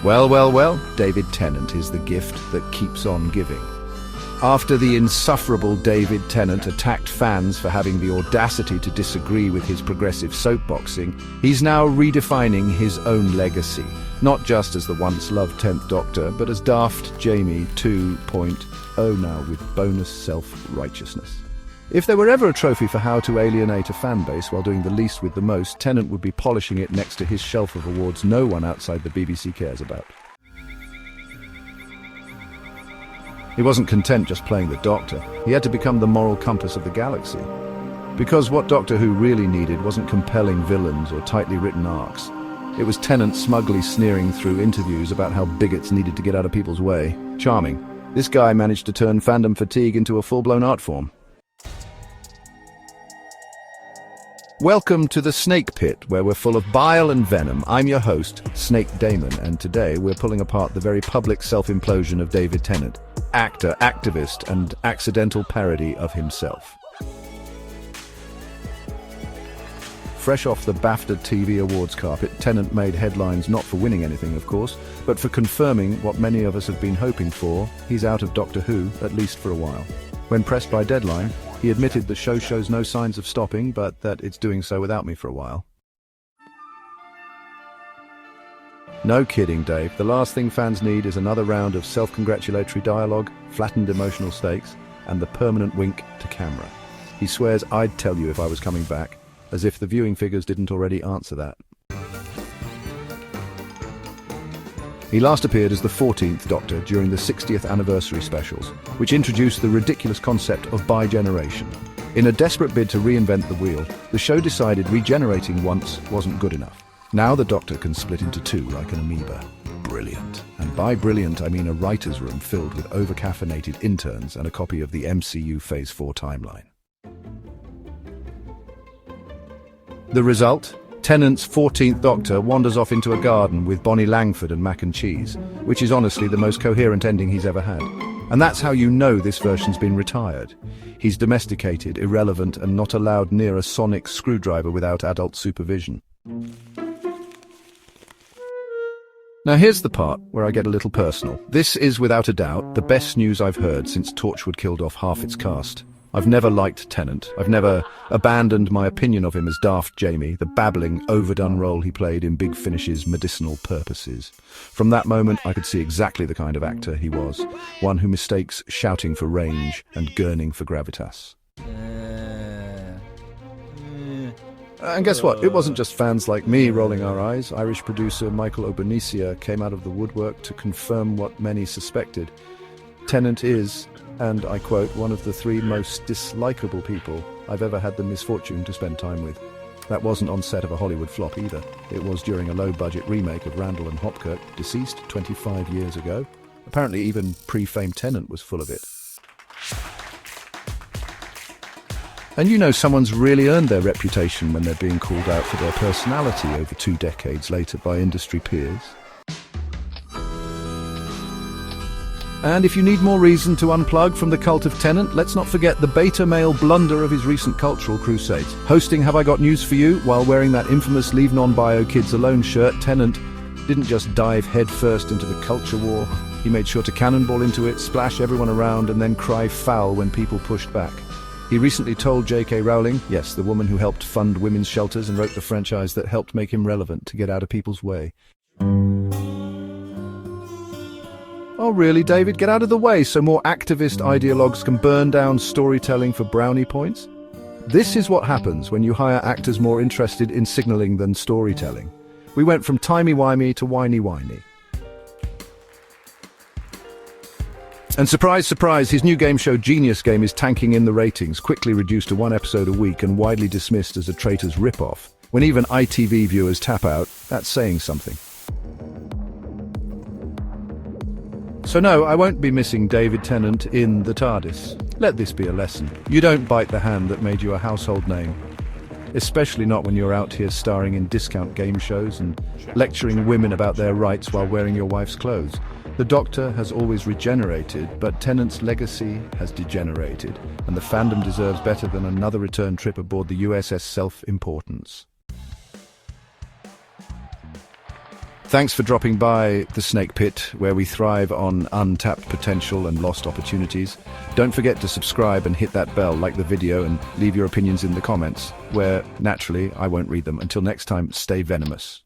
Well, well, well, David Tennant is the gift that keeps on giving. After the insufferable David Tennant attacked fans for having the audacity to disagree with his progressive soapboxing, he's now redefining his own legacy, not just as the once-loved 10th Doctor, but as Daft Jamie 2.0 now with bonus self-righteousness. If there were ever a trophy for how to alienate a fan base while doing the least with the most, Tennant would be polishing it next to his shelf of awards no one outside the BBC cares about. He wasn't content just playing the Doctor. He had to become the moral compass of the galaxy. Because what Doctor Who really needed wasn't compelling villains or tightly written arcs. It was Tennant smugly sneering through interviews about how bigots needed to get out of people's way. Charming. This guy managed to turn fandom fatigue into a full-blown art form. Welcome to the Snake Pit, where we're full of bile and venom. I'm your host, Snake Daemon, and today we're pulling apart the very public self-implosion of David Tennant, actor, activist, and accidental parody of himself. Fresh off the BAFTA TV Awards carpet, Tennant made headlines not for winning anything, of course, but for confirming what many of us have been hoping for: he's out of Doctor Who, at least for a while. When pressed by Deadline, he admitted the show shows no signs of stopping, but that it's doing so without me for a while. No kidding, Dave. The last thing fans need is another round of self-congratulatory dialogue, flattened emotional stakes, and the permanent wink to camera. He swears I'd tell you if I was coming back, as if the viewing figures didn't already answer that. He last appeared as the 14th Doctor during the 60th anniversary specials, which introduced the ridiculous concept of bi-generation. In a desperate bid to reinvent the wheel, the show decided regenerating once wasn't good enough. Now the Doctor can split into two like an amoeba. Brilliant. And by brilliant, I mean a writer's room filled with over-caffeinated interns and a copy of the MCU Phase 4 timeline. The result? Tennant's 14th Doctor wanders off into a garden with Bonnie Langford and mac and cheese, which is honestly the most coherent ending he's ever had. And that's how you know this version's been retired. He's domesticated, irrelevant, and not allowed near a sonic screwdriver without adult supervision. Now here's the part where I get a little personal. This is without a doubt the best news I've heard since Torchwood killed off half its cast. I've never liked Tennant. I've never abandoned my opinion of him as Daft Jamie, the babbling, overdone role he played in Big Finish's medicinal purposes. From that moment, I could see exactly the kind of actor he was, one who mistakes shouting for range and gurning for gravitas. And guess what? It wasn't just fans like me rolling our eyes. Irish producer Michael Obanisia came out of the woodwork to confirm what many suspected. Tennant is, and I quote, one of the three most dislikable people I've ever had the misfortune to spend time with. That wasn't on set of a Hollywood flop either. It was during a low-budget remake of Randall and Hopkirk, deceased 25 years ago. Apparently even pre-famed Tennant was full of it. And you know someone's really earned their reputation when they're being called out for their personality over 2 decades later by industry peers. And if you need more reason to unplug from the cult of Tennant, let's not forget the beta male blunder of his recent cultural crusades. Hosting Have I Got News For You while wearing that infamous Leave Non-Bio Kids Alone shirt, Tennant didn't just dive headfirst into the culture war. He made sure to cannonball into it, splash everyone around, and then cry foul when people pushed back. He recently told J.K. Rowling, yes, the woman who helped fund women's shelters and wrote the franchise that helped make him relevant, to get out of people's way. Oh really, David? Get out of the way so more activist ideologues can burn down storytelling for brownie points? This is what happens when you hire actors more interested in signalling than storytelling. We went from timey-wimey to whiny-whiny. And surprise, surprise, his new game show Genius Game is tanking in the ratings, quickly reduced to 1 episode a week and widely dismissed as a traitor's rip-off. When even ITV viewers tap out, that's saying something. So no, I won't be missing David Tennant in the TARDIS. Let this be a lesson. You don't bite the hand that made you a household name. Especially not when you're out here starring in discount game shows and lecturing women about their rights while wearing your wife's clothes. The Doctor has always regenerated, but Tennant's legacy has degenerated, and the fandom deserves better than another return trip aboard the USS Self-Importance. Thanks for dropping by the Snake Pit, where we thrive on untapped potential and lost opportunities. Don't forget to subscribe and hit that bell, like the video, and leave your opinions in the comments, where, naturally, I won't read them. Until next time, stay venomous.